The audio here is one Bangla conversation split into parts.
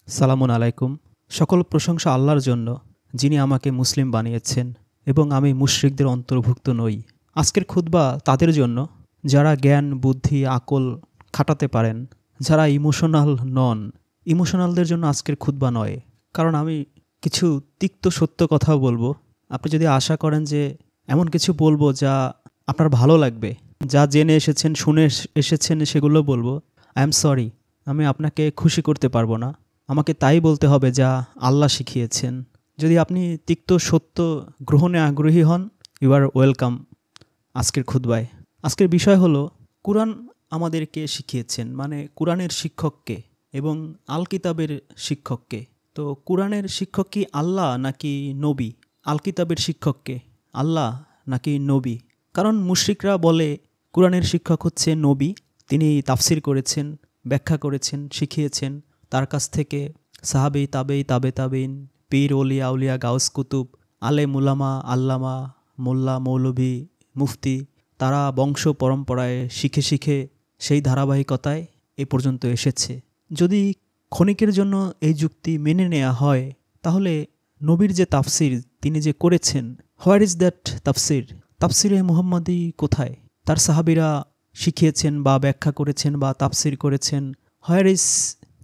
সালামুন আলাইকুম। সকল প্রশংসা আল্লাহর জন্য, যিনি আমাকে মুসলিম বানিয়েছেন এবং আমি মুশরিকদের অন্তর্ভুক্ত নই। আজকের খুতবা তাদের জন্য যারা জ্ঞান, বুদ্ধি, আকল খাটাতে পারেন, যারা ইমোশনাল নন। ইমোশনালদের জন্য আজকের খুতবা নয়, কারণ আমি কিছু তিক্ত সত্য কথাও বলবো। আপনি যদি আশা করেন যে এমন কিছু বলবো যা আপনার ভালো লাগবে, যা জেনে এসেছেন, শুনে এসেছেন, সেগুলো বলবো, আই এম সরি, আমি আপনাকে খুশি করতে পারবো না। আমাকে তাই বলতে হবে যা আল্লাহ শিখিয়েছেন। যদি আপনি তিক্ত সত্য গ্রহণে আগ্রহী হন, ইউ আর ওয়েলকাম আজকের খুতবায়। আজকের বিষয় হলো কুরআন আমাদেরকে শিখিয়েছেন, মানে কুরআনের শিক্ষককে এবং আল কিতাবের শিক্ষককে। তো কুরআনের শিক্ষক কি আল্লাহ নাকি নবী? আল কিতাবের শিক্ষককে আল্লাহ নাকি নবী? কারণ মুশরিকরা বলে কুরআনের শিক্ষক হচ্ছে নবী, তিনি তাফসির করেছেন, ব্যাখ্যা করেছেন, শিখিয়েছেন। তার কাছ থেকে সাহাবী, তাবেই, তাবে তাবিন, পীর, ওলিয়া, আউলিয়া, গাউস, কুতুব, আলেম, উলামা, আল্লামা, মোল্লা, মৌলভী, মুফতি, তারা বংশ পরম্পরায় শিখে শিখে সেই ধারাবাহিকতায় এ পর্যন্ত এসেছে। যদি ক্ষণিকের জন্য এই যুক্তি মেনে নেওয়া হয়, তাহলে নবীর যে তাফসির তিনি যে করেছেন, হোয়ার ইজ দ্যাট তাফসির? তাফসিরে মুহাম্মাদি কোথায়? তার সাহাবীরা শিখিয়েছেন বা ব্যাখ্যা করেছেন বা তাফসির করেছেন। হোয়ার ইজ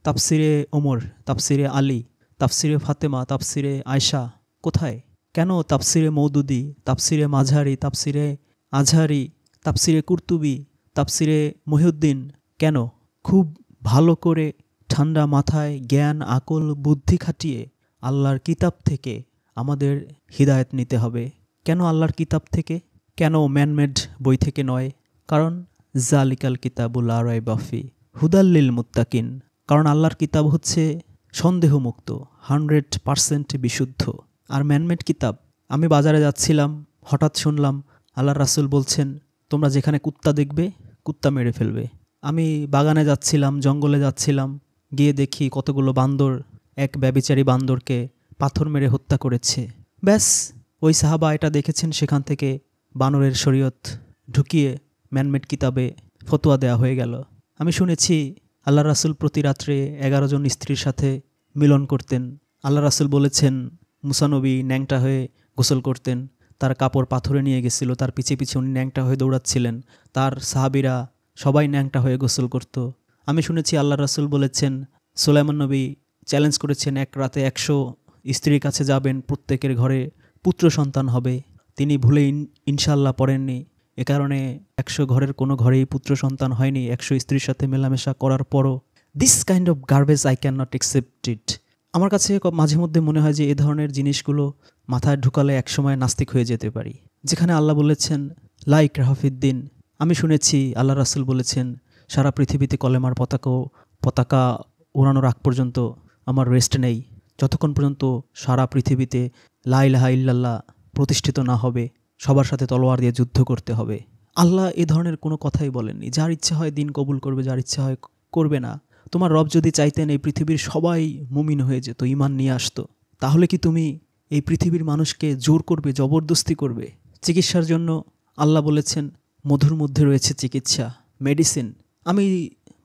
তাফসিরে ওমর, তাফসিরে আলী, তাফসিরে ফাতেমা, তাফসিরে আয়শা কোথায়? কেন তাফসিরে মৌদুদি, তাফসিরে মাঝহারি, তাফসিরে আজহারি, তাফসিরে কুরতুবি, তাফসিরে মহিউদ্দিন কেন? খুব ভালো করে ঠান্ডা মাথায় জ্ঞান, আকল, বুদ্ধি খাটিয়ে আল্লাহর কিতাব থেকে আমাদের হিদায়াত নিতে হবে। কেন আল্লাহর কিতাব থেকে? কেন ম্যানমেড বই থেকে নয়? কারণ জালিকাল কিতাবুল লা রাইবা ফি হুদাল লিল মুত্তাকিন। কারণ আল্লাহর কিতাব হচ্ছে সন্দেহমুক্ত, 100% বিশুদ্ধ। আর ম্যানমেড কিতাব, আমি বাজারে যাচ্ছিলাম, হঠাৎ শুনলাম আল্লাহর রাসূল বলছেন, তোমরা যেখানে কুত্তা দেখবে কুত্তা মেরে ফেলবে। আমি বাগানে যাচ্ছিলাম, জঙ্গলে যাচ্ছিলাম, গিয়ে দেখি কতগুলো বান্দর এক ব্যভিচারী বান্দরকে পাথর মেরে হত্যা করেছে। ব্যাস, ওই সাহাবা এটা দেখেছেন, সেখান থেকে বানরের শরীয়ত ঢুকিয়ে ম্যানমেড কিতাবে ফতোয়া দেয়া হয়ে গেল। আমি শুনেছি আল্লাহ রাসূল প্রতি রাত্রে 11 জন স্ত্রীর সাথে মিলন করতেন। আল্লাহ রাসূল বলেছেন মুসা নবী ন্যাংটা হয়ে গোসল করতেন, তার কাপড় পাথরে নিয়ে গেছিল, তার পিছে পিছে উনি ন্যাংটা হয়ে দৌড়াচ্ছিলেন, তার সাহাবীরা সবাই ন্যাংটা হয়ে গোসল করত। আমি শুনেছি আল্লাহ রাসূল বলেছেন সুলাইমান নবী চ্যালেঞ্জ করেছেন, এক রাতে 100 স্ত্রীর কাছে যাবেন, প্রত্যেকের ঘরে পুত্র সন্তান হবে। তিনি ভুলে ইনশাআল্লাহ পড়েননি, এ কারণে 100 ঘরের কোনো ঘরেই পুত্র সন্তান হয়নি 100 স্ত্রীর সাথে মেলামেশা করার পরও। This kind of garbage I can not accept it. আমার কাছে মাঝে মধ্যে মনে হয় যে এ ধরনের জিনিসগুলো মাথায় ঢুকালে একসময় নাস্তিক হয়ে যেতে পারি। যেখানে আল্লাহ বলেছেন লা ইকরাহা ফিদ্দিন। আমি শুনেছি আল্লাহ রাসূল বলেছেন সারা পৃথিবীতে কলেমার পতাকা ওড়ানোর আগ পর্যন্ত আমার রেস্ট নেই, যতক্ষণ পর্যন্ত সারা পৃথিবীতে লা ইলাহা ইল্লাল্লাহ প্রতিষ্ঠিত না হবে, সবার সাথে তলোয়ার দিয়ে যুদ্ধ করতে হবে। আল্লাহ এ ধরনের কোনো কথাই বলেননি। যার ইচ্ছে হয় দিন কবুল করবে, যার ইচ্ছে হয় করবে না। তোমার রব যদি চাইতেন এই পৃথিবীর সবাই মুমিন হয়ে যেত, ঈমান নিয়ে আসতো, তাহলে কি তুমি এই পৃথিবীর মানুষকে জোর করবে, জবরদস্তি করবে? চিকিৎসার জন্য আল্লাহ বলেছেন মধুর মধ্যে রয়েছে চিকিৎসা, মেডিসিন। আমি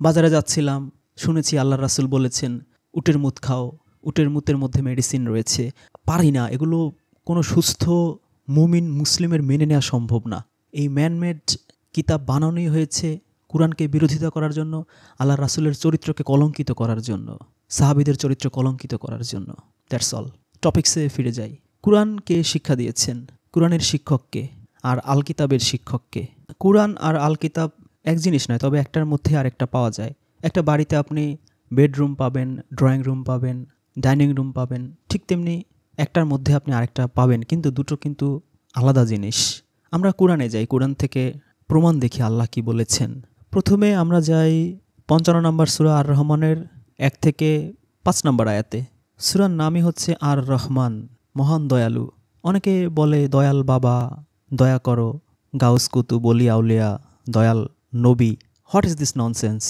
বাজারে যাচ্ছিলাম, শুনেছি আল্লাহ রাসূল বলেছেন উটের মুত খাও, উটের মুতের মধ্যে মেডিসিন রয়েছে। পারি না, এগুলো কোনো সুস্থ মুমিন মুসলিমের মেনে নেওয়া সম্ভব না। এই ম্যানমেড কিতাব বানানোই হয়েছে কুরআনকে বিরোধিতা করার জন্য, আল্লাহ রাসূলের চরিত্রকে কলঙ্কিত করার জন্য, সাহাবীদের চরিত্র কলঙ্কিত করার জন্য। That's all. টপিকসে ফিরে যাই। কুরআনকে শিক্ষা দিয়েছেন, কুরআনের শিক্ষককে আর আল কিতাবের শিক্ষককে। কুরআন আর আল কিতাব এক জিনিস নয়, তবে একটার মধ্যে আরেকটা পাওয়া যায়। একটা বাড়িতে আপনি বেডরুম পাবেন, ড্রয়িং রুম পাবেন, ডাইনিং রুম পাবেন, ঠিক তেমনি একটার মধ্যে আপনি আরেকটা পাবেন, কিন্তু দুটো কিন্তু আলাদা জিনিস। আমরা কুরআনে যাই, কুরআন থেকে প্রমাণ দেখি আল্লাহ কি বলেছেন। প্রথমে আমরা যাই 55 নম্বর সূরা আর রহমানের 1 থেকে 5 নম্বর আয়াতে। সূরার নামই হচ্ছে আর রহমান, মহান দয়ালু। অনেকে বলে দয়াল বাবা, দয়া করো, গাউস কুতুব, ওলিয়া আউলিয়া, দয়াল নবী। What is this nonsense?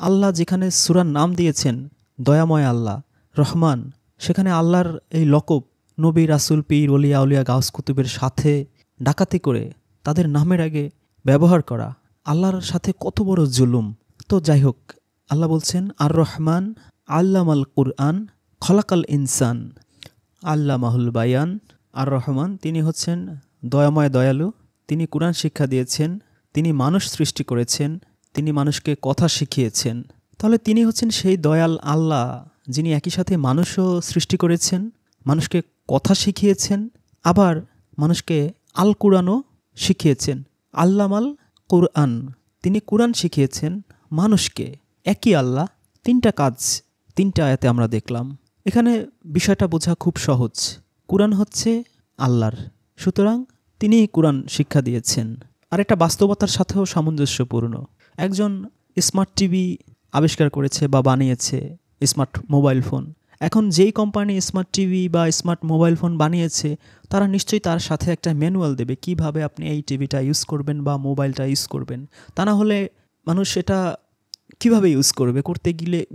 Allah যেখানে সূরার নাম দিয়েছেন দয়াময় আল্লাহ রহমান, সেখানে আল্লাহর এই লকব নবী, রাসূল, পীর, ওলিয়া আউলিয়া, গাউস কুতুবের সাথে ডাকাতি করে তাদের নামের আগে ব্যবহার করা আল্লাহর সাথে কত বড় জুলুম। তো যাই হোক, আল্লাহ বলছেন আর রহমান আল্লামাল কুরআন খলাকাল ইনসান আল্লামাহুল বায়ান। আর রহমান তিনি হচ্ছেন দয়াময় দয়ালু, তিনি কুরআন শিক্ষা দিয়েছেন, তিনি মানুষ সৃষ্টি করেছেন, তিনি মানুষকে কথা শিখিয়েছেন। তাহলে তিনি হচ্ছেন সেই দয়াল আল্লাহ যিনি একই সাথে মানুষও সৃষ্টি করেছেন, মানুষকে কথা শিখিয়েছেন, আবার মানুষকে আল কুরআনও শিখিয়েছেন। আল্লামাল কুরআন, তিনি কুরআন শিখিয়েছেন মানুষকে। একই আল্লাহ, তিনটা কাজ তিনটা আয়াতে আমরা দেখলাম। এখানে বিষয়টা বোঝা খুব সহজ। কুরআন হচ্ছে আল্লাহর, সুতরাং তিনিই কুরআন শিক্ষা দিয়েছেন। আর এটা বাস্তবতার সাথেও সামঞ্জস্যপূর্ণ। একজন স্মার্ট টিভি আবিষ্কার করেছে বা বানিয়েছে, স্মার্ট মোবাইল ফোন। এখন যেই কোম্পানি স্মার্ট টিভি বা স্মার্ট মোবাইল ফোন বানিয়েছে তারা নিশ্চয়ই তার সাথে একটা ম্যানুয়াল দেবে কিভাবে আপনি এই টিভিটা ইউজ করবেন বা মোবাইলটা ইউজ করবেন। তা না হলে মানুষ এটা কিভাবে ইউজ করবে, করতে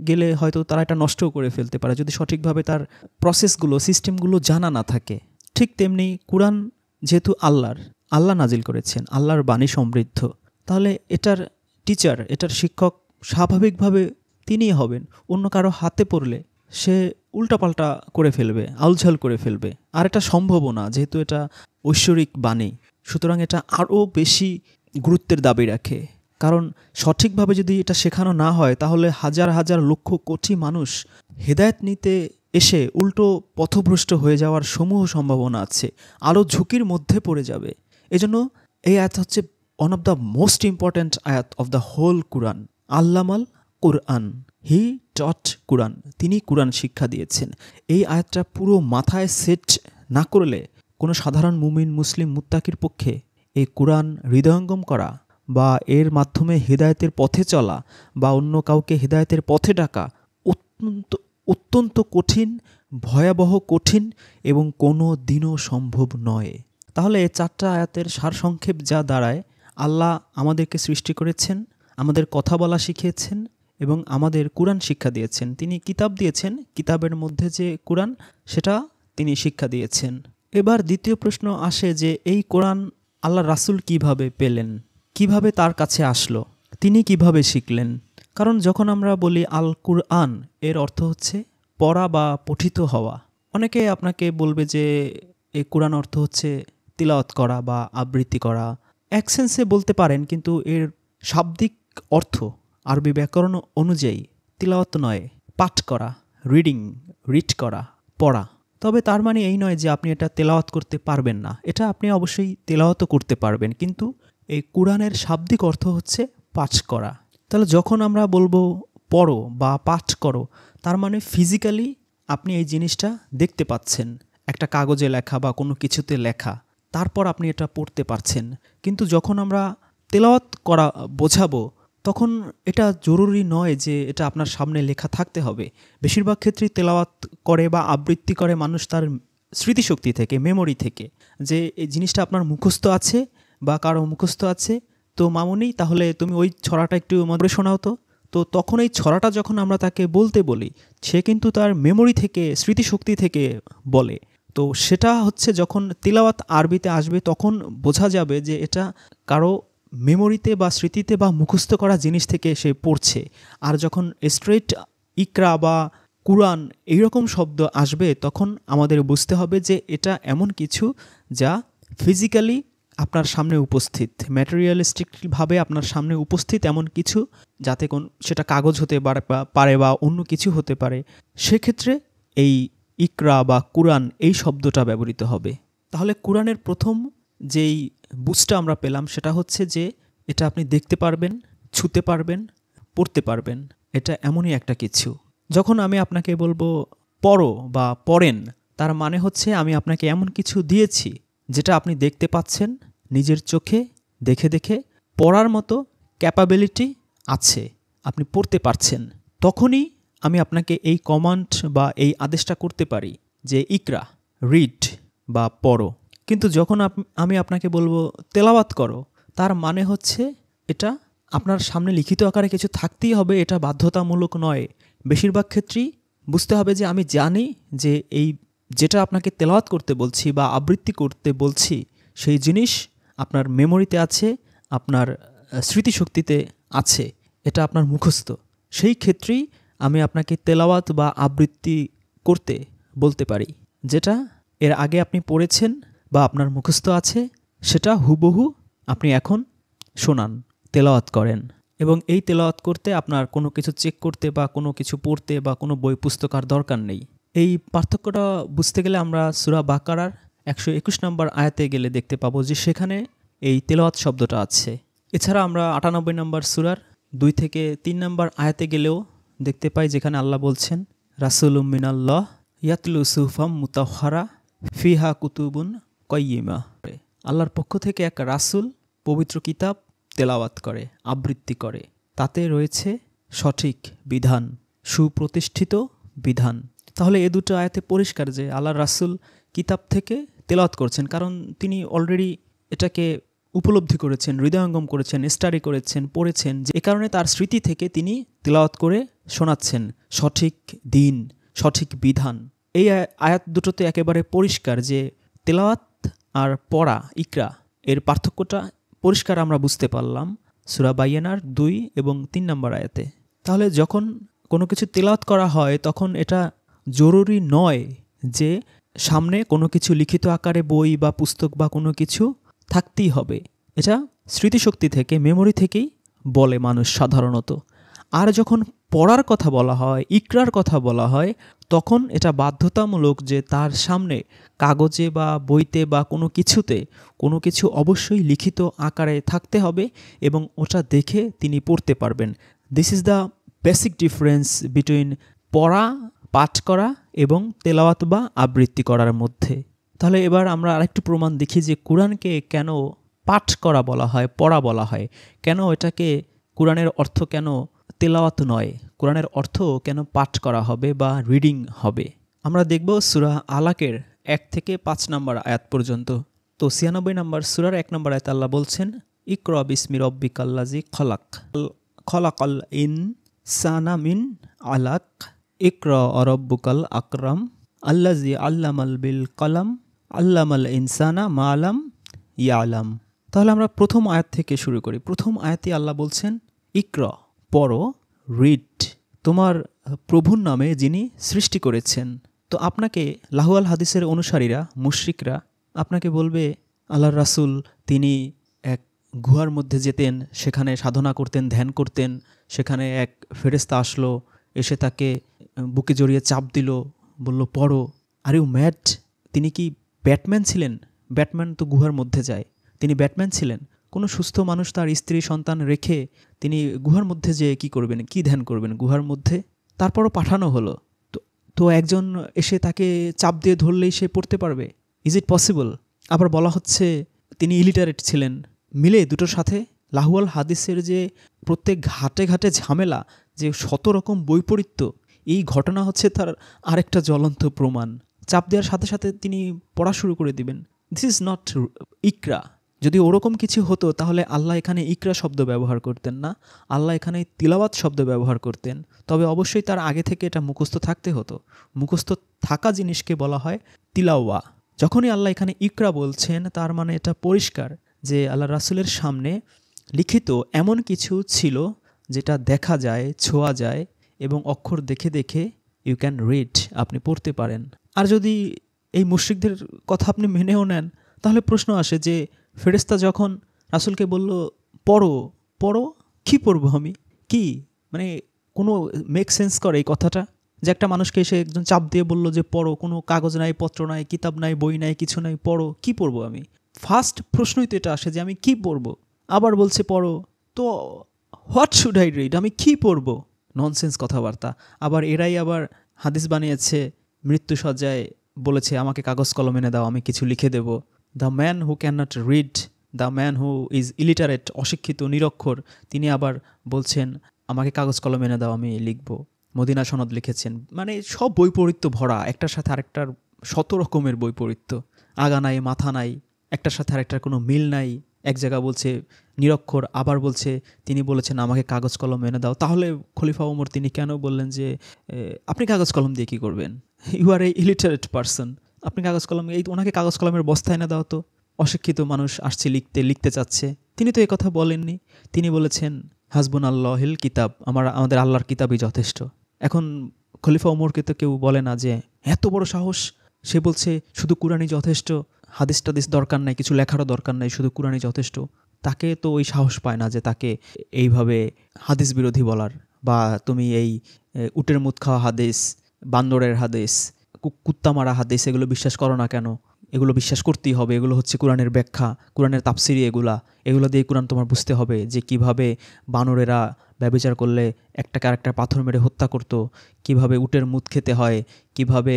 গেলে হয়তো তারা এটা নষ্টও করে ফেলতে পারে যদি সঠিকভাবে তার প্রসেসগুলো সিস্টেমগুলো জানা না থাকে। ঠিক তেমনি কুরআন যেহেতু আল্লাহ নাজিল করেছেন, আল্লাহর বাণী সমৃদ্ধ, তাহলে এটার টিচার, এটার শিক্ষক স্বাভাবিকভাবে তিনিই হবেন। অন্য কারো হাতে পড়লে সে উল্টাপাল্টা করে ফেলবে, আউলঝাল করে ফেলবে। আর এটা সম্ভবও না, যেহেতু এটা ঐশ্বরিক বাণী, সুতরাং এটা আরও বেশি গুরুত্বের দাবি রাখে। কারণ সঠিকভাবে যদি এটা শেখানো না হয় তাহলে হাজার হাজার লক্ষ কোটি মানুষ হেদায়েত নিতে এসে উল্টো পথভ্রষ্ট হয়ে যাওয়ার সমূহ সম্ভাবনা আছে, আরও ঝুঁকির মধ্যে পড়ে যাবে। এজন্য এই আয়াত হচ্ছে one of the most important আয়াত অফ দ্য হোল কুরআন। আল্লামাল কুরআন, হি টট কুরআন, তিনি কুরআন শিক্ষা দিয়েছেন। এই আয়াতটা পুরো মাথায় সেট না করলে কোনো সাধারণ মুমিন মুসলিম মুত্তাকির পক্ষে এই কুরআন হৃদয়ঙ্গম করা বা এর মাধ্যমে হেদায়েতের পথে চলা বা অন্য কাউকে হেদায়েতের পথে ডাকা অত্যন্ত অত্যন্ত কঠিন, ভয়াবহ কঠিন এবং কোনো দিনও সম্ভব নয়। তাহলে এই চারটা আয়াতের সারসংক্ষেপ যা দাঁড়ায়, আল্লাহ আমাদেরকে সৃষ্টি করেছেন, আমাদের কথা বলা শিখিয়েছেন এবং আমাদের কুরআন শিক্ষা দিয়েছেন। তিনি কিতাব দিয়েছেন, কিতাবের মধ্যে যে কুরআন সেটা তিনি শিক্ষা দিয়েছেন। এবার দ্বিতীয় প্রশ্ন আসে যে এই কোরআন আল্লাহ রাসূল কিভাবে পেলেন, কিভাবে তার কাছে আসলো, তিনি কিভাবে শিখলেন? কারণ যখন আমরা বলি আল কুরআন, এর অর্থ হচ্ছে পড়া বা পঠিত হওয়া। অনেকে আপনাকে বলবে যে এই কুরআন অর্থ হচ্ছে তিলাওয়াত করা বা আবৃত্তি করা। এক সেন্সে বলতে পারেন, কিন্তু এর শাব্দিক অর্থ আরবি ব্যাকরণ অনুযায়ী তিলাওয়াত নয়, পাঠ করা, রিড করা, পড়া। তবে তার মানে এই নয় যে আপনি এটা তেলাওয়াত করতে পারবেন না, এটা আপনি অবশ্যই তেলাওয়াতও করতে পারবেন, কিন্তু এই কুরআনের শাব্দিক অর্থ হচ্ছে পাঠ করা। তাহলে যখন আমরা বলবো পড়ো বা পাঠ করো, তার মানে ফিজিক্যালি আপনি এই জিনিসটা দেখতে পাচ্ছেন, একটা কাগজে লেখা বা কোনো কিছুতে লেখা, তারপর আপনি এটা পড়তে পারছেন। কিন্তু যখন আমরা তেলাওয়াত করা বোঝাবো তখন এটা জরুরি নয় যে এটা আপনার সামনে লেখা থাকতে হবে। বেশিরভাগ ক্ষেত্রেই তেলাওয়াত করে বা আবৃত্তি করে মানুষ তার স্মৃতিশক্তি থেকে, মেমোরি থেকে, যে এই জিনিসটা আপনার মুখস্থ আছে বা কারো মুখস্থ আছে, তো মামুনি তাহলে তুমি ওই ছড়াটা একটু মনে শোনাও তো তখন এই ছড়াটা যখন আমরা তাকে বলতে বলি, সে কিন্তু তার মেমোরি থেকে, স্মৃতিশক্তি থেকে বলে। তো সেটা হচ্ছে যখন তিলাওয়াত আরবিতে আসবে তখন বোঝা যাবে যে এটা কারো মেমোরিতে বা স্মৃতিতে বা মুখস্থ করা জিনিস থেকে সে পড়ছে। আর যখন স্ট্রেট ইকরা বা কুরআন এইরকম শব্দ আসবে তখন আমাদের বুঝতে হবে যে এটা এমন কিছু যা ফিজিক্যালি আপনার সামনে উপস্থিত, ম্যাটেরিয়ালিস্টিকভাবে আপনার সামনে উপস্থিত এমন কিছু, যাতে সেটা কাগজ হতে পারে বা অন্য কিছু হতে পারে। সেক্ষেত্রে এই ইকরা বা কুরআন এই শব্দটা ব্যবহৃত হবে। তাহলে কুরআনের প্রথম যেই বুঝটা আমরা পেলাম সেটা হচ্ছে যে এটা আপনি দেখতে পারবেন, ছুঁতে পারবেন, পড়তে পারবেন। এটা এমনই একটা কিছু। যখন আমি আপনাকে বলবো পড়ো বা পড়েন, তার মানে হচ্ছে আমি আপনাকে এমন কিছু দিয়েছি যেটা আপনি দেখতে পাচ্ছেন, নিজের চোখে দেখে দেখে পড়ার মতো ক্যাপাবিলিটি আছে, আপনি পড়তে পারছেন। তখনই আমি আপনাকে এই কমান্ড বা এই আদেশটা করতে পারি যে ইকরা, রিড বা পড়ো। কিন্তু যখন আমি আপনাকে বলবো তেলাওয়াত করো, তার মানে হচ্ছে এটা আপনার সামনে লিখিত আকারে কিছু থাকতেই হবে, এটা বাধ্যতামূলক নয়। বেশিরভাগ ক্ষেত্রেই বুঝতে হবে যে আমি জানি যে এই যেটা আপনাকে তেলাওয়াত করতে বলছি বা আবৃত্তি করতে বলছি সেই জিনিস আপনার মেমোরিতে আছে, আপনার স্মৃতিশক্তিতে আছে, এটা আপনার মুখস্থ। সেই ক্ষেত্রেই আমি আপনাকে তেলাওয়াত বা আবৃত্তি করতে বলতে পারি, যেটা এর আগে আপনি পড়েছেন বা আপনার মুখস্থ আছে, সেটা হুবহু আপনি এখন শোনান, তেলাওয়াত করেন। এবং এই তেলাওয়াত করতে আপনার কোনো কিছু চেক করতে বা কোনো কিছু পড়তে বা কোনো বই পুস্তক আর দরকার নেই। এই পার্থক্যটা বুঝতে গেলে আমরা সূরা বাকারার 121 নম্বর আয়াতে গেলে দেখতে পাবো যে সেখানে এই তেলাওয়াত শব্দটা আছে। এছাড়া আমরা 98 নম্বর সূরার 2 থেকে 3 নম্বর আয়াতে গেলেও দেখতে পাই যেখানে আল্লাহ বলছেন রাসূলুম মিনাল্লাহ ইয়াতলু সুহুফাম মুতাহহারা ফিহা কুতুবুন কাইয়্যিমা। আল্লাহর পক্ষ থেকে এক রাসূল পবিত্র কিতাব তেলাওয়াত করে, আবৃত্তি করে, তাতে রয়েছে সঠিক বিধান, সুপ্রতিষ্ঠিত বিধান। তাহলে এ দুটো আয়াতে পরিষ্কার যে আল্লাহর রাসূল কিতাব থেকে তেলাওয়াত করছেন, কারণ তিনি অলরেডি এটাকে উপলব্ধি করেছেন, হৃদয়ঙ্গম করেছেন, স্টাডি করেছেন, পড়েছেন, যে এ কারণে তার স্মৃতি থেকে তিনি তেলাওয়াত করে শোনাচ্ছেন সঠিক দিন, সঠিক বিধান। এই আয়াত দুটোতে একেবারে পরিষ্কার যে তেলাওয়াত আর পড়া, ইকরা, এর পার্থক্যটা পরিষ্কার আমরা বুঝতে পারলাম সূরা বাইয়ানার 2 এবং 3 নম্বর আয়াতে। তাহলে যখন কোনো কিছু তেলাওয়াত করা হয় তখন এটা জরুরি নয় যে সামনে কোনো কিছু লিখিত আকারে বই বা পুস্তক বা কোনো কিছু থাকতেই হবে। এটা স্মৃতিশক্তি থেকে, মেমোরি থেকেই বলে মানুষ সাধারণত। আর যখন পড়ার কথা বলা হয়, ইকরার কথা বলা হয়, তখন এটা বাধ্যতামূলক যে তার সামনে কাগজে বা বইতে বা কোনো কিছুতে কোনো কিছু অবশ্যই লিখিত আকারে থাকতে হবে এবং ওটা দেখে তিনি পড়তে পারবেন। This is the basic difference between পড়া, পাঠ করা এবং তেলাওয়াত বা আবৃত্তি করার মধ্যে। তাহলে এবার আমরা আরেকটু প্রমাণ দেখি যে কোরআনকে কেন পাঠ করা বলা হয়, পড়া বলা হয়, কেন এটাকে কোরআনের অর্থ কেন তেলাওয়াত নয়, কোরআনের অর্থ কেন পাঠ করা হবে বা রিডিং হবে। আমরা দেখব সূরা আলাকের 1 থেকে 5 নম্বর আয়াত পর্যন্ত। তো 96 নম্বর সূরার 1 নম্বর আয়াতে আল্লাহ বলছেন ইকরা বিসমি রব্বিকাল্লাযী খলাক খলাকাল ইনসানা মিন আলাক ইকরা রব্বুকাল আকরাম আল্লাযী আল্লামাল বিল কলম আল্লামাল ইনসানা মা লাম ইয়ালাম। তাহলে আমরা প্রথম আয়াত থেকে শুরু করি। প্রথম আয়াতে আল্লাহ বলছেন ইকরা, পড়ো, রিড, তোমার প্রভুর নামে যিনি সৃষ্টি করেছেন। তো আপনাকে লাহুয়াল হাদিসের অনুসারীরা, মুশরিকরা আপনাকে বলবে আল্লাহর রাসূল তিনি এক গুহার মধ্যে যেতেন, সেখানে সাধনা করতেন, ধ্যান করতেন, সেখানে এক ফেরেশতা আসলো, এসে তাকে বুকে জড়িয়ে চাপ দিল, বলল পড়ো। Are you mad? তিনি কি ব্যাটম্যান ছিলেন? ব্যাটম্যান তো গুহার মধ্যে যায়, তিনি ব্যাটম্যান ছিলেন? কোনো সুস্থ মানুষ তার স্ত্রী সন্তান রেখে তিনি গুহার মধ্যে যেয়ে কী করবেন, কী ধ্যান করবেন গুহার মধ্যে? তারপরও পাঠানো হলো, তো একজন এসে তাকে চাপ দিয়ে ধরলেই সে পড়তে পারবে? Is it possible? আবার বলা হচ্ছে তিনি ইলিটারেট ছিলেন। মিলে দুটোর সাথে লাহুয়াল হাদিসের যে প্রত্যেক ঘাটে ঘাটে ঝামেলা, যে 100 রকম বৈপরীত্য, এই ঘটনা হচ্ছে তার আরেকটা জ্বলন্ত প্রমাণ। চাপ দেওয়ার সাথে সাথে তিনি পড়া শুরু করে দিবেন। দিস ইজ নট ইকরা। যদি ওরকম কিছু হতো তাহলে আল্লাহ এখানে ইকরা শব্দ ব্যবহার করতেন না, আল্লাহ এখানে তিলাওয়াত শব্দ ব্যবহার করতেন। তবে অবশ্যই তার আগে থেকে এটা মুখস্থ থাকতে হতো। মুখস্থ থাকা জিনিসকে বলা হয় তিলাওয়া। যখনই আল্লাহ এখানে ইকরা বলছেন তার মানে এটা পরিষ্কার যে আল্লাহ রাসূলের সামনে লিখিত এমন কিছু ছিল যেটা দেখা যায়, ছোঁয়া যায় এবং অক্ষর দেখে দেখে ইউ ক্যান রিড, আপনি পড়তে পারেন। আর যদি এই মুশরিকদের কথা আপনি মেনেও নেন তাহলে প্রশ্ন আসে যে ফেরেশতা যখন রাসূলকে বলল পড়ো, পড়ো, কী পড়বো আমি? কি মানে কোনো মেক সেন্স করে এই কথাটা? যে একটা মানুষকে এসে একজন চাপ দিয়ে বলল যে পড়ো, কোনো কাগজ নাই, পত্র নাই, কিতাব নাই, বই নাই, কিছু নাই, পড়ো, কী পড়বো আমি? ফার্স্ট প্রশ্নই তো এটা আসে যে আমি কী পড়বো? আবার বলছে পড়ো, তো হোয়াট শুড আই রিড? আমি কী পড়বো? ননসেন্স কথাবার্তা। আবার এরাই আবার হাদিস বানিয়েছে, মৃত্যুসজ্জায় বলেছে আমাকে কাগজ কলম এনে দাও, আমি কিছু লিখে দেব। The man who can not read, the man who is illiterate, অশিক্ষিত, নিরক্ষর, তিনি আবার বলছেন আমাকে কাগজ কলম এনে দাও, আমি লিখব। মদিনা সনদ লিখেছেন। মানে সব বৈপরীত্য ভরা, একটার সাথে আরেকটার 100 রকমের বৈপরীত্য, আগা নাই মাথা নাই, একটার সাথে আরেকটার কোনো মিল নাই। এক জায়গা বলছে নিরক্ষর, আবার বলছে তিনি বলেছেন আমাকে কাগজ কলম এনে দাও। তাহলে খলিফা ওমর তিনি কেন বললেন যে আপনি কাগজ কলম দিয়ে কী করবেন? You are a illiterate person, আপনি কাগজ কলম, এই ওনাকে কাগজ কলমের বস্তা এনে দাও তো, অশিক্ষিত মানুষ আসছে লিখতে চাচ্ছে। তিনি তো এই কথা বলেননি। তিনি বলেছেন হাসবুন আল্লাহিল কিতাব, আমাদের আল্লাহর কিতাবই যথেষ্ট। এখন খলিফা ওমরকে তো কেউ বলে না যে এত বড় সাহস, সে বলছে শুধু কুরআনই যথেষ্ট, হাদিস টাদিস দরকার নাই, কিছু লেখারও দরকার নাই, শুধু কুরআনই যথেষ্ট। তাকে তো ওই সাহস পায় না যে তাকে এইভাবে হাদিস বিরোধী বলার, বা তুমি এই উটের মুত খাওয়া হাদিস, বান্দরের হাদিস, কুত্তা মারা হাদিস এগুলো বিশ্বাস করো না কেন? এগুলো বিশ্বাস করতেই হবে, এগুলো হচ্ছে কোরআনের ব্যাখ্যা, কোরআনের তাফসিরি, এগুলো দিয়ে কোরআন তোমার বুঝতে হবে যে কিভাবে বানরেরা ব্যভিচার করলে একটাকে আরেকটা পাথর মেরে হত্যা করতো, কিভাবে উটের মুত খেতে হয়, কিভাবে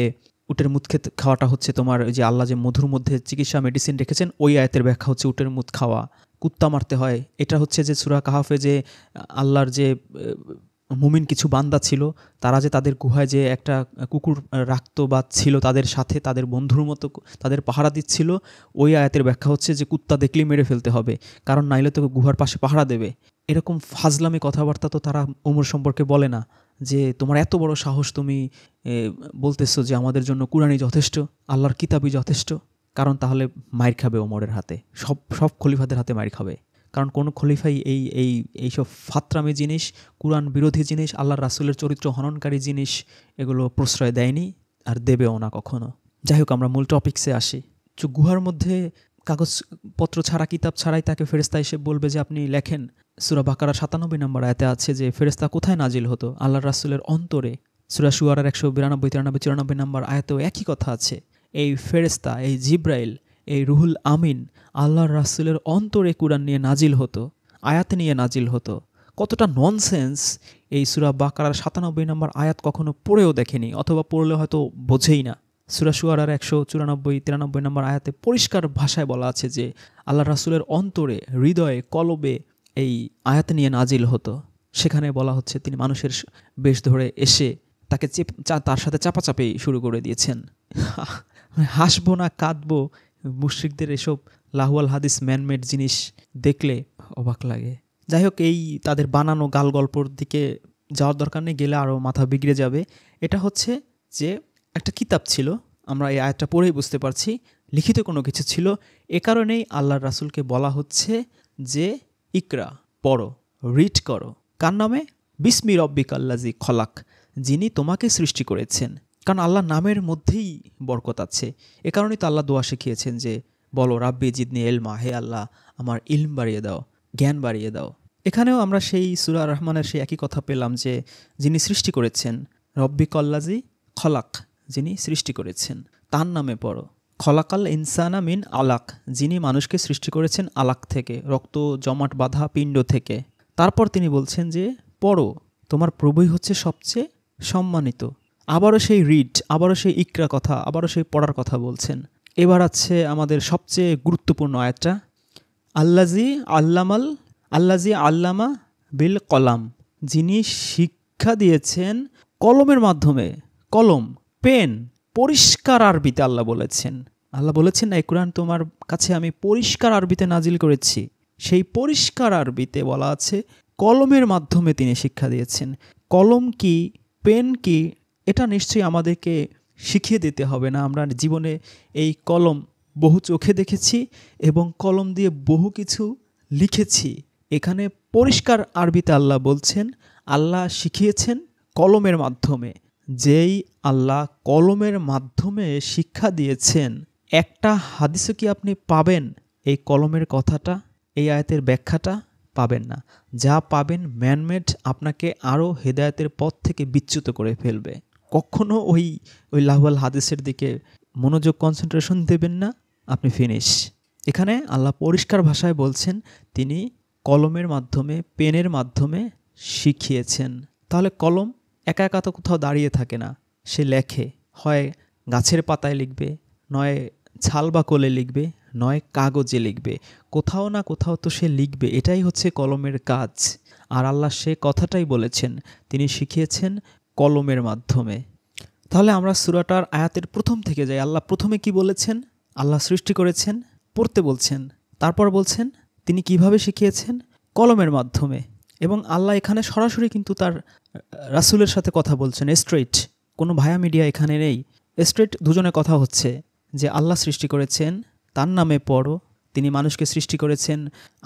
উটের মুত খাওয়াটা হচ্ছে তোমার যে আল্লাহ যে মধুর মধ্যে চিকিৎসা মেডিসিন রেখেছেন, ওই আয়াতের ব্যাখ্যা হচ্ছে উটের মুত খাওয়া। কুত্তা মারতে হয়, এটা হচ্ছে যে সূরা কাহাফে যে আল্লাহর যে মুমিন কিছু বান্দা ছিল, তারা যে তাদের গুহায় যে একটা কুকুর রাখতো বা ছিল তাদের সাথে, তাদের বন্ধুর মতো তাদের পাহারা দিচ্ছিল, ওই আয়াতের ব্যাখ্যা হচ্ছে যে কুত্তা দেখলেই মেরে ফেলতে হবে, কারণ নাইলে তো গুহার পাশে পাহারা দেবে। এরকম ফাজলামি কথাবার্তা তো তারা ওমর সম্পর্কে বলে না, যে তোমার এত বড় সাহস, তুমি বলতেছো যে আমাদের জন্য কুরআনই যথেষ্ট, আল্লাহর কিতাবই যথেষ্ট। কারণ তাহলে মাইর খাবে ওমরের হাতে, সব খলিফাদের হাতে মাইর খাবে। কারণ কোনো খলিফাই এইসব ফাত্রামি জিনিস, কুরআন বিরোধী জিনিস, আল্লাহর রাসূলের চরিত্র হননকারী জিনিস এগুলো প্রশ্রয় দেয়নি, আর দেবেও না কখনো। যাই হোক, আমরা মূল টপিকসে আসি। গুহার মধ্যে কাগজপত্র ছাড়া, কিতাব ছাড়াই তাকে ফেরেশতা এসে বলবে যে আপনি লেখেন। সূরা বাকারা ৯৭ নম্বর আয়াতে আছে যে ফেরেশতা কোথায় নাজিল হতো? আল্লাহর রাসূলের অন্তরে। সূরা শুআরার ১৯২ ৯৩ ৯৪ নম্বর আয়াতেও একই কথা আছে। এই ফেরেশতা, এই জিব্রাইল, এই রুহুল আমিন আল্লাহর রাসূলের অন্তরে কুরআন নিয়ে নাজিল হতো, আয়াত নিয়ে নাজিল হতো। কতটা ননসেন্স! এই সূরা বাকারার ৯৭ নম্বর আয়াত কখনো পড়েও দেখেনি, অথবা পড়লে হয়তো বোঝেই না। সূরা শুআরার ১৯৪ নম্বর আয়াতে পরিষ্কার ভাষায় বলা আছে যে আল্লাহর রাসূলের অন্তরে, হৃদয়ে, কলবে এই আয়াত নিয়ে নাজিল হতো। সেখানে বলা হচ্ছে তিনি মানুষের বেশ ধরে এসে তাকে তার সাথে চাপাচাপি শুরু করে দিয়েছেন। হাসবো না কাঁদবো? মুশরিকদের এসব লাহুয়াল হাদিস ম্যানমেড জিনিস দেখলে অবাক লাগে। যাই হোক, এই তাদের বানানো গাল গল্পর দিকে যাওয়ার দরকার নেই, গেলে আরও মাথা বিগড়ে যাবে। এটা হচ্ছে যে একটা কিতাব ছিল, আমরা এই আয়াতটা পড়েই বুঝতে পারছি লিখিত কোনো কিছু ছিল। এ কারণেই আল্লাহর রাসূলকে বলা হচ্ছে যে ইকরা, পড়ো, রিড করো। কার নামে? বিসমি রব্বিকাল্লাযী খলাক, যিনি তোমাকে সৃষ্টি করেছেন। কারণ আল্লাহ নামের মধ্যেই বরকত আছে। এ কারণেই তো আল্লাহ দোয়া শিখিয়েছেন যে বলো রাব্বি জিদনি ইলমা, হে আল্লাহ আমার ইলম বাড়িয়ে দাও, জ্ঞান বাড়িয়ে দাও। এখানেও আমরা সেই সূরা রহমানের সেই একই কথা পেলাম যে যিনি সৃষ্টি করেছেন, রব্বিকাল্লাযী খলাক, যিনি সৃষ্টি করেছেন, তার নামে পড়ো। খলাকাল ইনসানা মিন আলাক, যিনি মানুষকে সৃষ্টি করেছেন আলাক থেকে, রক্ত জমাট বাঁধা পিণ্ড থেকে। তারপর তিনি বলছেন যে পড়ো, তোমার প্রভুই হচ্ছে সবচেয়ে সম্মানিত। আবারও সেই রিড, আবারও সেই ইকরা কথা, আবারও সেই পড়ার কথা বলছেন। এবার আছে আমাদের সবচেয়ে গুরুত্বপূর্ণ আয়াতটা, আল্লাজি আল্লামা বিল কলাম, যিনি শিক্ষা দিয়েছেন কলমের মাধ্যমে। কলম, পেন, পরিষ্কার আরবিতে আল্লাহ বলেছেন। আল্লাহ বলেছেন না, এই কুরআন তোমার কাছে আমি পরিষ্কার আরবিতে নাজিল করেছি। সেই পরিষ্কার আরবিতে বলা আছে কলমের মাধ্যমে তিনি শিক্ষা দিয়েছেন। কলম কি, পেন কি, এটা নিশ্চয়ই আমাদেরকে শিখিয়ে দিতে হবে না? আমরা জীবনে এই কলম বহু চোখে দেখেছি এবং কলম দিয়ে বহু কিছু লিখেছি। এখানে পরিষ্কার আরবিতে আল্লাহ বলছেন, আল্লাহ শিখিয়েছেন কলমের মাধ্যমে। যেই আল্লাহ কলমের মাধ্যমে শিক্ষা দিয়েছেন, একটা হাদিসে কি আপনি পাবেন এই কলমের কথাটা, এই আয়াতের ব্যাখ্যাটা? পাবেন না। যা পাবেন ম্যানমেড, আপনাকে আরও হেদায়েতের পথ থেকে বিচ্যুত করে ফেলবে। কখনো ওই লাহুয়াল হাদিসের দিকে মনোযোগ, কনসেন্ট্রেশন দেবেন না, আপনি ফিনিশ। এখানে আল্লাহ পরিষ্কার ভাষায় বলছেন তিনি কলমের মাধ্যমে, পেনের মাধ্যমে শিখিয়েছেন। তাহলে কলম একা একা তো কোথাও দাঁড়িয়ে থাকে না, সে লেখে। হয় গাছের পাতায় লিখবে, নয় ছাল বা কোলে লিখবে, নয় কাগজে লিখবে, কোথাও না কোথাও তো সে লিখবে। এটাই হচ্ছে কলমের কাজ। আর আল্লাহ সে কথাটাই বলেছেন, তিনি শিখিয়েছেন কলমের মাধ্যমে। তাহলে আমরা সূরাটার আয়াতের প্রথম থেকে যাই। আল্লাহ প্রথমে কি বলেছেন? আল্লাহ সৃষ্টি করেছেন, পড়তে বলছেন। তারপর বলছেন তিনি কিভাবে শিখিয়েছেন? কলমের মাধ্যমে। এবং আল্লাহ এখানে সরাসরি কিন্তু তার রাসূলের সাথে কথা বলছেন, স্ট্রেইট, কোনো ভায়া মিডিয়া এখানে নেই। স্ট্রেইট দুজনে কথা হচ্ছে যে আল্লাহ সৃষ্টি করেছেন, তার নামে পড়ো। তিনি মানুষকে সৃষ্টি করেছেন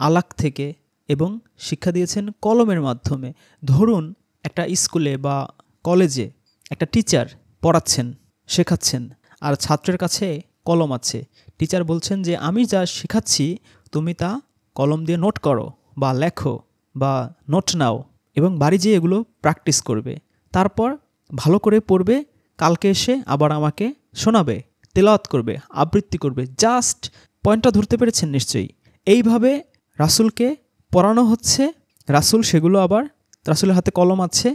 আলাক থেকে এবং শিক্ষা দিয়েছেন কলমের মাধ্যমে। ধরুন একটা স্কুলে বা কলেজে একটা টিচার পড়াচ্ছেন, শেখাচ্ছেন, আর ছাত্রের কাছে কলম আছে। টিচার বলছেন যে আমি যা শেখাচ্ছি তুমি তা কলম দিয়ে নোট করো বা লেখো বা নোট নাও এবং বাড়ি যেয়ে এগুলো প্র্যাকটিস করবে, তারপর ভালো করে পড়বে, কালকে এসে আবার আমাকে শোনাবে, তেলাওয়াত করবে, আবৃত্তি করবে। জাস্ট পয়েন্টটা ধরতে পেরেছেন নিশ্চয়ই? এইভাবে রাসূলকে পড়ানো হচ্ছে, রাসূল সেগুলো আবার, রাসূলের হাতে কলম আছে,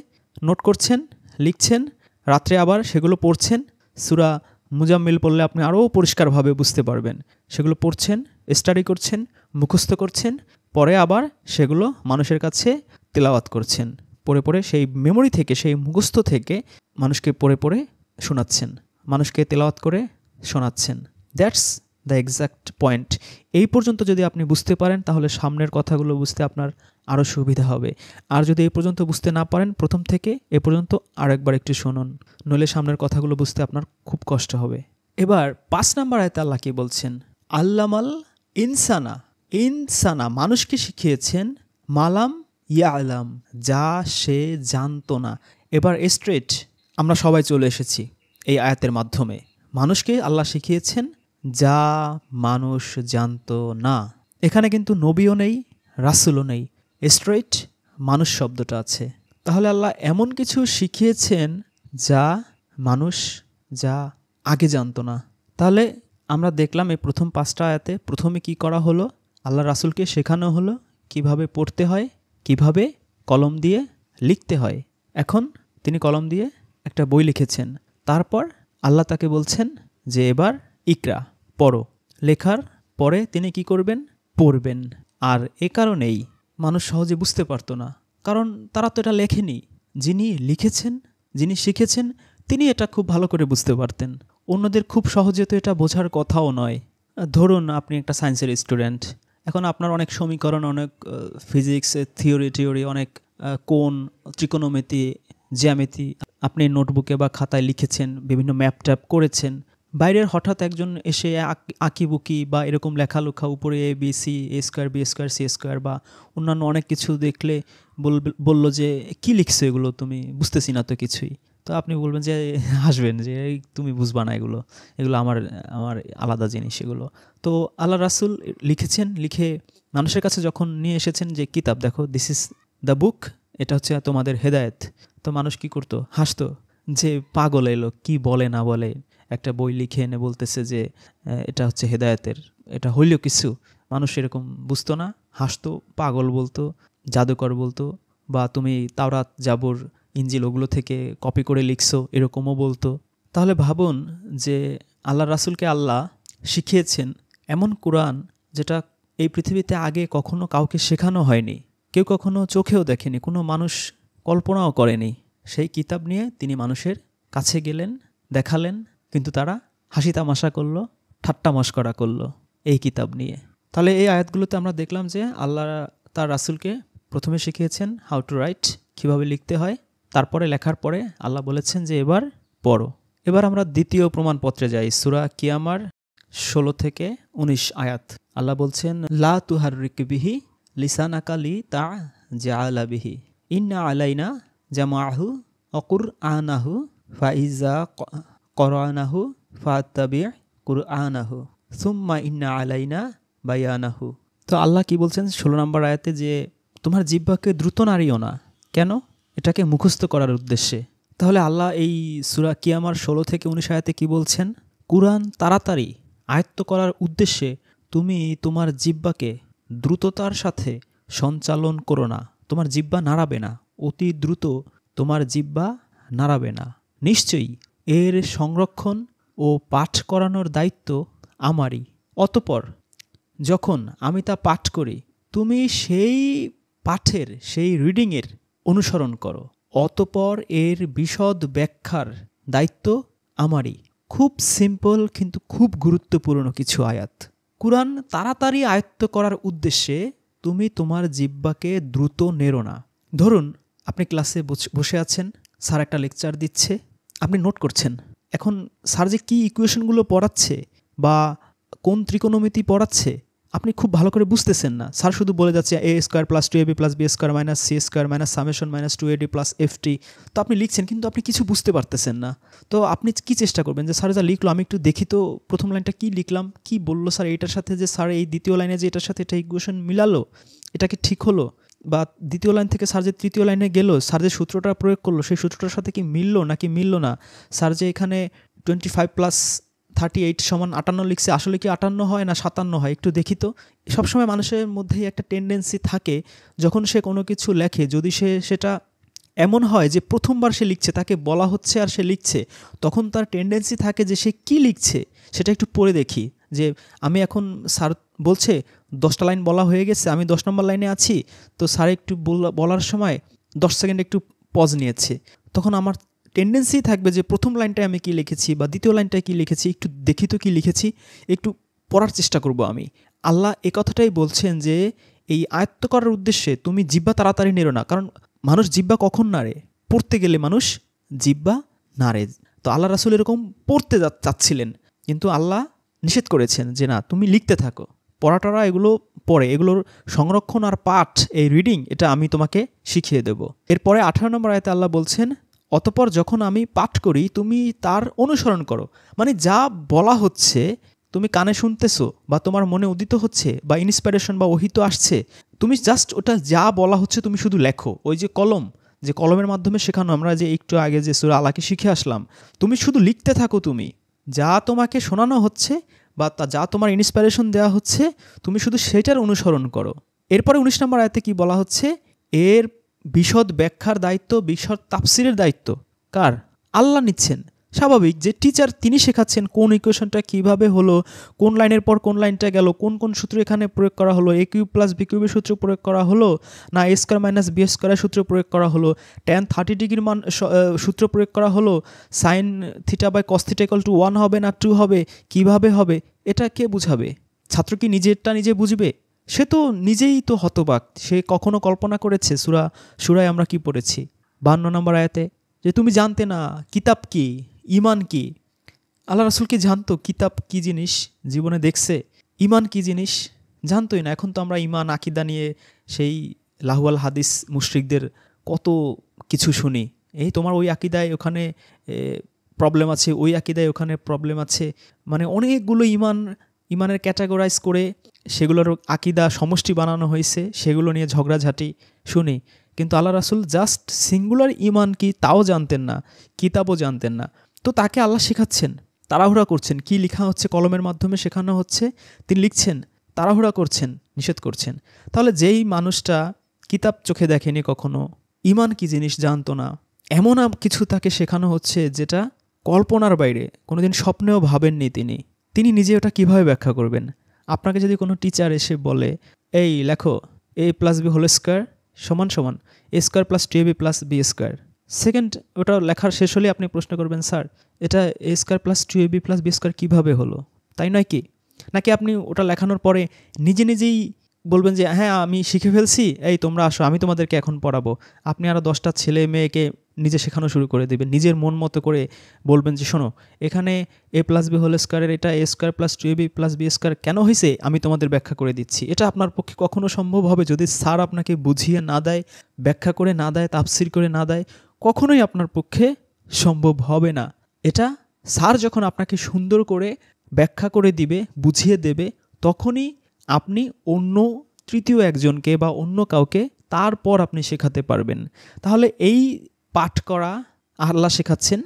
নোট করছেন, লিখছেন, রাত্রে আবার সেগুলো পড়ছেন। সূরা মুজাম্মিল পড়লে আপনি আরও পরিষ্কারভাবে বুঝতে পারবেন। সেগুলো পড়ছেন, স্টাডি করছেন, মুখস্থ করছেন, পরে আবার সেগুলো মানুষের কাছে তেলাওয়াত করছেন। পড়ে পড়ে সেই মেমোরি থেকে, সেই মুখস্থ থেকে মানুষকে পড়ে পড়ে শোনাচ্ছেন, মানুষকে তেলাওয়াত করে শোনাচ্ছেন। That's the exact point. এই পর্যন্ত যদি আপনি বুঝতে পারেন তাহলে সামনের কথাগুলো বুঝতে আপনার আরও সুবিধা হবে। আর যদি এই পর্যন্ত বুঝতে না পারেন, প্রথম থেকে এ পর্যন্ত আরেকবার একটু শুনুন, নইলে সামনের কথাগুলো বুঝতে আপনার খুব কষ্ট হবে। এবার 5 নম্বর আয়াতে আল্লাহ কি বলছেন? আল্লামাল ইনসানা, ইনসানা মানুষকে শিখিয়েছেন, মালাম ইয়ালাম যা সে জানতো না। এবার স্ট্রেট আমরা সবাই চলে এসেছি এই আয়াতের মাধ্যমে। মানুষকে আল্লাহ শিখিয়েছেন যা মানুষ জানতো না। এখানে কিন্তু নবীও নেই, রাসূলও নেই, স্ট্রেট মানুষ শব্দটা আছে। তাহলে আল্লাহ এমন কিছু শিখিয়েছেন যা মানুষ, যা আগে জানতো না। তাহলে আমরা দেখলাম এই প্রথম 5টা আয়াতে প্রথমে কি করা হলো? আল্লাহ রাসূলকে শেখানো হলো কিভাবে পড়তে হয়, কিভাবে কলম দিয়ে লিখতে হয়। এখন তিনি কলম দিয়ে একটা বই লিখেছেন, তারপর আল্লাহ তাকে বলছেন যে এবার ইকরা, পড়ো। লেখার পরে তিনি কি করবেন? পড়বেন। আর এ কারণেই মানুষ সহজে বুঝতে পারতো না, কারণ তারা তো এটা লেখেনি। যিনি লিখেছেন, যিনি শিখেছেন, তিনি এটা খুব ভালো করে বুঝতে পারতেন। অন্যদের খুব সহজে তো এটা বোঝার কথাও নয়। ধরুন আপনি একটা সায়েন্সের স্টুডেন্ট, এখন আপনার অনেক সমীকরণ, অনেক ফিজিক্স থিওরি, অনেক কোণ, ত্রিকোণমিতি, জ্যামিতি আপনি নোটবুকে বা খাতায় লিখেছেন, বিভিন্ন ম্যাপ ট্যাপ করেছেন। বাইরের হঠাৎ একজন এসে আঁকিবুকি বা এরকম লেখালেখা উপরে A B C, A square B square C square বা অন্যান্য অনেক কিছু দেখলে বলল যে কী লিখছো এগুলো, তুমি বুঝতেছি না তো কিছুই। তো আপনি বলবেন যে, হাসবেন যে তুমি বুঝবা না, এগুলো আমার আমার আলাদা জিনিস এগুলো। তো আল্লাহ রাসূল লিখেছেন, লিখে মানুষের কাছে যখন নিয়ে এসেছেন যে কিতাব দেখো, দিস ইজ দ্য বুক, এটা হচ্ছে তোমাদের হেদায়েত। তো মানুষ কি করতো? হাসতো যে পাগল এলো, কি বলে না বলে, একটা বই লিখে এনে বলতেছে যে এটা হচ্ছে হেদায়েতের, এটা হইল কিছু। মানুষ এরকম বুঝতো না, হাসতো, পাগল বলতো, জাদুকর বলতো, বা তুমি তাওরাত, জাবুর, ইঞ্জিল ওগুলো থেকে কপি করে লিখছো এরকমও বলতো। তাহলে ভাবুন যে আল্লাহ রাসূলকে আল্লাহ শিখিয়েছেন এমন কোরআন যেটা এই পৃথিবীতে আগে কখনো কাউকে শেখানো হয়নি, কেউ কখনো চোখেও দেখেনি, কোনো মানুষ কল্পনাও করেনি। সেই কিতাব নিয়ে তিনি মানুষের কাছে গেলেন, দেখালেন, কিন্তু তারা হাসি তামাশা করলো, ঠাট্টা মশকরা করলো এই কিতাব নিয়ে। তাহলে এই আয়াতগুলোতে আমরা দেখলাম যে আল্লাহ তার রাসূলকে প্রথমে শিখিয়েছেন হাউ টু রাইট, কীভাবে লিখতে হয়। তারপরে লেখার পরে আল্লাহ বলেছেন যে এবার পড়ো। এবার আমরা দ্বিতীয় প্রমাণপত্রে যাই, সূরা কিয়ামার 16 থেকে 19 আয়াত। আল্লাহ বলছেন লা তুহাররিক বিহি লিসানাকা লিতা'জালা বিহি ইন্না আলাইনা জামাআহু ওয়া কুরআনাহু ফাইজা করানাহু ফাত্তাবি' কুরআনাহু সুম্মা ইন্না আলাইনা বায়ানাহু। তো আল্লাহ কি বলছেন 16 নম্বর আয়াতে যে তোমার জিহ্বাকে দ্রুত নাড়িও না। কেন? এটাকে মুখস্থ করার উদ্দেশ্যে। তাহলে আল্লাহ এই সূরা কিয়ামার 16 থেকে 19 আয়াতে কি বলছেন? কুরআন তাড়াতাড়ি আয়ত্ত করার উদ্দেশ্যে তুমি তোমার জিহ্বাকে দ্রুততার সাথে সঞ্চালন করো না। তোমার জিহ্বা নাড়াবে না, অতি দ্রুত তোমার জিহ্বা নাড়াবে না। নিশ্চয়ই এর সংরক্ষণ ও পাঠ করানোর দায়িত্ব আমারই। অতঃপর যখন আমি তা পাঠ করি তুমি সেই পাঠের, সেই রিডিংয়ের অনুসরণ করো। অতঃপর এর বিশদ ব্যাখ্যার দায়িত্ব আমারই। খুব সিম্পল কিন্তু খুব গুরুত্বপূর্ণ কিছু আয়াত। কুরআন তাড়াতাড়ি আয়ত্ত করার উদ্দেশ্যে তুমি তোমার জিহ্বাকে দ্রুত নেড়ো না। ধরুন আপনি ক্লাসে বসে আছেন, স্যার একটা লেকচার দিচ্ছে, আপনি নোট করছেন। এখন স্যার যে কী ইকুয়েশনগুলো পড়াচ্ছে বা কোন ত্রিকোণমিতি পড়াচ্ছে আপনি খুব ভালো করে বুঝতেছেন না। স্যার শুধু বলে যাচ্ছে A square plus 2ab plus B square minus C square minus summation minus 2ad plus FT. তো আপনি লিখছেন কিন্তু আপনি কিছু বুঝতে পারতেছেন না। তো আপনি কি চেষ্টা করবেন যে স্যার যা লিখলো আমি একটু দেখি তো প্রথম লাইনটা কী লিখলাম, কী বললো স্যার এইটার সাথে, যে স্যার এই দ্বিতীয় লাইনে যে এটার সাথে এটা ইকুয়েশন মিলালো, এটা কি ঠিক হলো, বা দ্বিতীয় লাইন থেকে স্যার যে তৃতীয় লাইনে গেল, স্যার যে সূত্রটা প্রয়োগ করলো সেই সূত্রটার সাথে কি মিললো নাকি মিললো না, স্যার যে এখানে 25 প্লাস 38 সমান 58 লিখছে, আসলে কি 58 হয় না 57 হয়, একটু দেখি তো। সবসময় মানুষের মধ্যেই একটা টেন্ডেন্সি থাকে, যখন সে কোনো কিছু লেখে যদি সেটা এমন হয় যে প্রথমবার সে লিখছে, তাকে বলা হচ্ছে আর সে লিখছে, তখন তার টেন্ডেন্সি থাকে যে সে কি লিখছে সেটা একটু পড়ে দেখি। যে আমি এখন স্যার বলছে 10টা লাইন বলা হয়ে গেছে, আমি 10 নম্বর লাইনে আছি, তো স্যার একটু বলার সময় 10 সেকেন্ড একটু পজ নিয়েছে, তখন আমার টেন্ডেন্সি থাকবে যে প্রথম লাইনটায় আমি কী লিখেছি বা দ্বিতীয় লাইনটায় কী লিখেছি, একটু দেখি তো কী লিখেছি, একটু পড়ার চেষ্টা করব আমি। আল্লাহ এ কথাটাই বলছেন যে এই আয়ত্ত করার উদ্দেশ্যে তুমি জিহ্বা তাড়াতাড়ি নেড়ো না, কারণ মানুষ জিহ্বা কখন নাড়ে, পড়তে গেলে মানুষ জিহ্বা নাড়ে। তো আল্লাহ রাসূল এরকম পড়তে চাচ্ছিলেন, কিন্তু আল্লাহ নিষেধ করেছেন যে না, তুমি লিখতে থাকো, পড়াটারা এগুলো পড়ে, এগুলোর সংরক্ষণ আর পাঠ, এই রিডিং, এটা আমি তোমাকে শিখিয়ে দেব। এরপরে 18 নম্বর আয়াতে আল্লাহ বলছেন, অতঃপর যখন আমি পাঠ করি তুমি তার অনুসরণ করো। মানে যা বলা হচ্ছে তুমি কানে শুনতেছো বা তোমার মনে উদিত হচ্ছে বা ইন্সপিরেশন বা ওহী তো আসছে, তুমি জাস্ট ওটা যা বলা হচ্ছে তুমি শুধু লেখো। ওই যে কলম, যে কলমের মাধ্যমে শেখানো, আমরা যে একটু আগে যে সূরা আলাকে শিখে আসলাম, তুমি শুধু লিখতে থাকো, তুমি যা তোমাকে শোনানো হচ্ছে বা যা তোমার ইন্সপিরেশন দেওয়া হচ্ছে তুমি শুধু সেটার অনুসরণ করো। এরপরে 19 নম্বর আয়াতে কি বলা হচ্ছে, এর বিশদ ব্যাখ্যার দায়িত্ব, বিশদ তাফসিরের দায়িত্ব কার? আল্লাহ নিচ্ছেন। স্বাভাবিক যে টিচার তিনি শেখাচ্ছেন কোন ইকুয়েশনটা কিভাবে হলো, কোন লাইনের পর কোন লাইনটা গেল, কোন কোন সূত্র এখানে প্রয়োগ করা হলো, এ কিউব প্লাস বি কিউবের সূত্র প্রয়োগ করা হলো না এ স্কোয়ার মাইনাস বি স্কোয়ারের সূত্র প্রয়োগ করা হলো, tan 30 ডিগ্রির মান সূত্র প্রয়োগ করা হলো, sine theta by cos theta equal to 1 হবে না 2 হবে, কিভাবে হবে, এটা কে বুঝাবে? ছাত্র কি নিজেরটা নিজে বুঝবে? সে তো নিজেই তো হতবাক। সে কখনো কল্পনা করেছে সূরায় আমরা কি পড়েছি 52 নম্বর আয়াতে, যে তুমি জানতে না কিতাব কি, ঈমান কি। আল্লাহ রাসূল কি জানতো কিতাব কি জিনিস? জীবনে দেখছে? ঈমান কি জিনিস? জানতোই না। এখন তো আমরা ঈমান আকীদা নিয়ে সেই লাহওয়াল হাদিস মুশরিকদের কত কিছু শুনি। এই তোমার ওই আকীদায় ওখানে প্রবলেম আছে, ওই আকীদায় ওখানে প্রবলেম আছে, মানে অনেকগুলো ঈমানের ক্যাটাগরাইজ করে সেগুলোর আকীদা সমষ্টি বানানো হয়েছে, সেগুলো নিয়ে ঝগড়াঝাটি শুনি। কিন্তু আল্লাহ রাসূল জাস্ট সিঙ্গুলার ঈমান কি তাও জানতেন না, কিতাবও জানতেন না। তো তাকে আল্লাহ শেখাচ্ছেন, তাড়াহুড়া করছেন, কি লেখা হচ্ছে কলমের মাধ্যমে শেখানো হচ্ছে, তিনি লিখছেন, তাড়াহুড়া করছেন, নিষেধ করছেন। তাহলে যেই মানুষটা কিতাব চোখে দেখেনি কখনো, ঈমান কি জিনিস জানতো না, এমন কিছু তাকে শেখানো হচ্ছে যেটা কল্পনার বাইরে, কোনোদিন স্বপ্নেও ভাবেননি তিনি নিজে ওটা কিভাবে ব্যাখ্যা করবেন? আপনাকে যদি কোনো টিচার এসে বলে এই লেখো a plus B whole square সমান সমান A square plus 2ab plus B square, second ওটা লেখার শেষ হলে আপনি প্রশ্ন করবেন, স্যার এটা A square plus 2ab plus B square কীভাবে হলো, তাই নয় কি? নাকি আপনি ওটা লেখানোর পরে নিজেই বলবেন যে হ্যাঁ আমি শিখে ফেলছি, এই তোমরা আসো আমি তোমাদেরকে এখন পড়াবো। আপনি আরও 10টা ছেলে মেয়েকে নিজে শেখানো শুরু করে দেবেন, নিজের মন মতো করে বলবেন যে শোনো এখানে এ প্লাস বি হোল স্কোয়ারের এটা A square plus 2ab plus B square কেন হয়েছে আমি তোমাদের ব্যাখ্যা করে দিচ্ছি। এটা আপনার পক্ষে কখনো সম্ভব হবে যদি স্যার আপনাকে বুঝিয়ে না দেয়, ব্যাখ্যা করে না দেয়, তাফসির করে না দেয়? কখনোই আপনার পক্ষে সম্ভব হবে না। এটা স্যার যখন আপনাকে সুন্দর করে ব্যাখ্যা করে দিবে, বুঝিয়ে দেবে, তখনই আপনি অন্য তৃতীয় একজনকে বা অন্য কাউকে তারপর আপনি শেখাতে পারবেন। তাহলে এই পাঠ করা আল্লাহ শেখাচ্ছেন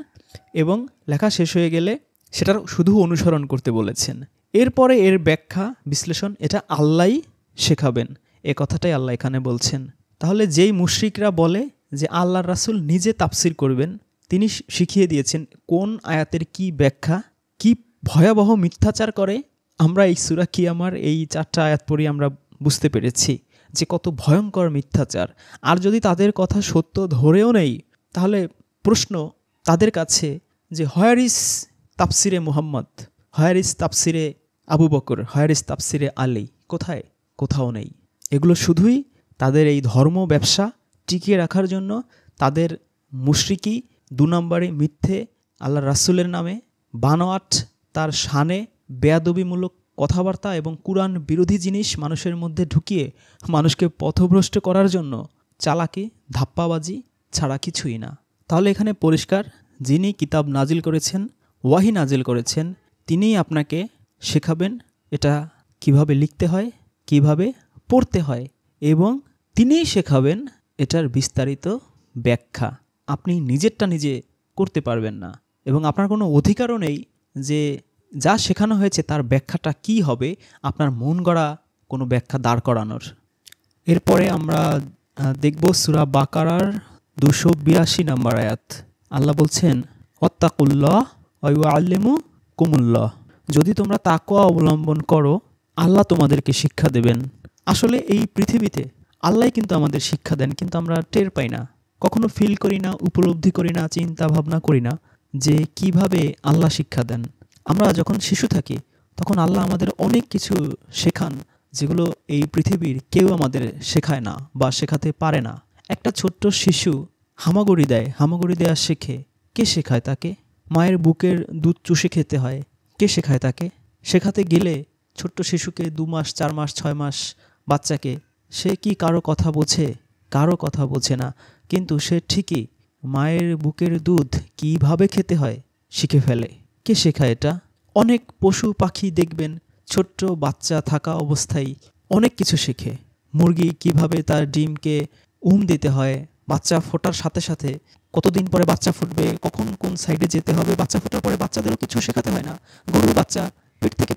এবং লেখা শেষ হয়ে গেলে সেটার শুধু অনুসরণ করতে বলেছেন। এরপরে এর ব্যাখ্যা বিশ্লেষণ এটা আল্লাহই শেখাবেন, এ কথাটাই আল্লাহ এখানে বলছেন। তাহলে যেই মুশরিকরা বলে যে আল্লাহর রাসূল নিজে তাফসির করবেন, তিনি শিখিয়ে দিয়েছেন কোন আয়াতের কি ব্যাখ্যা, কি ভয়াবহ মিথ্যাচার করে, আমরা এই সূরা কিয়ামার এই 4টা আয়াত পড়ে আমরা বুঝতে পেরেছি যে কত ভয়ঙ্কর মিথ্যাচার। আর যদি তাদের কথা সত্য ধরেও নেই, তাহলে প্রশ্ন তাদের কাছে যে হোয়ার ইজ তাফসিরে মুহাম্মদ, হোয়ার ইজ তাফসিরে আবু বকর, হোয়ার ইজ তাফসিরে আলী, কোথায়? কোথাও নেই। এগুলো শুধুই তাদের এই ধর্ম ব্যবসা টিকিয়ে রাখার জন্য, তাদের মুশরিকি, 2 নম্বরে মিথ্যে আল্লাহ রাসূলের নামে, বানোয়াট তার শানে বেয়াদবিমূলক কথাবার্তা এবং কুরআন বিরোধী জিনিস মানুষের মধ্যে ঢুকিয়ে মানুষকে পথভ্রষ্ট করার জন্য চালাকি, ধাপ্পাবাজি ছাড়া কিছুই না। তাহলে এখানে পরিষ্কার, যিনি কিতাব নাজিল করেছেন, ওয়াহি নাজিল করেছেন, তিনিই আপনাকে শেখাবেন এটা কিভাবে লিখতে হয়, কিভাবে পড়তে হয়, এবং তিনিই শেখাবেন এটার বিস্তারিত ব্যাখ্যা। আপনি নিজেরটা নিজে করতে পারবেন না এবং আপনার কোনো অধিকারও নেই যে যা শেখানো হয়েছে তার ব্যাখ্যাটা কি হবে আপনার মন গড়া কোনো ব্যাখ্যা দাঁড় করানোর। এরপরে আমরা দেখব সূরা বাকারার 282 নম্বর আয়াত। আল্লাহ বলছেন, ওয়াত্তাকুল্লাহ ওয়া ইউআল্লিমুকুমুল্লাহ, যদি তোমরা তাকওয়া অবলম্বন করো আল্লাহ তোমাদেরকে শিক্ষা দেবেন। আসলে এই পৃথিবীতে আল্লাহই কিন্তু আমাদের শিক্ষা দেন, কিন্তু আমরা টের পাই না, কখনো ফিল করি না, উপলব্ধি করি না, চিন্তা ভাবনা করি না যে কিভাবে আল্লাহ শিক্ষা দেন। আমরা যখন শিশু থাকি তখন আল্লাহ আমাদের অনেক কিছু শেখান যেগুলো এই পৃথিবীর কেউ আমাদের শেখায় না বা শেখাতে পারে না। একটা ছোট্ট শিশু হামাগুড়ি দেয়, হামাগুড়ি দেওয়া শেখে, কে শেখায় তাকে? মায়ের বুকের দুধ চুষে খেতে হয়, কে শেখায় তাকে? শেখাতে গেলে ছোট্ট শিশুকে 2 মাস, 4 মাস, 6 মাস বাচ্চাকে, সে কি কারো কথা বোঝে? কারো কথা বোঝে না, কিন্তু সে ঠিকই মায়ের বুকের দুধ কিভাবে খেতে হয় শিখে ফেলে। কে শেখায় এটা? অনেক পশু পাখি দেখবেন ছোট্ট বাচ্চা থাকা অবস্থায় অনেক কিছু শেখে। মুরগি কিভাবে তার ডিমকে দিতে হয়, বাচ্চা ফোটার সাথে সাথে কতদিন পরে বাচ্চা ফুটবে, কখন কোন সাইডে যেতে হবে, বাচ্চা ফোটার পরে বাচ্চাদেরও কিছু শেখাতে হয় না। গরুর বাচ্চা পেট থেকে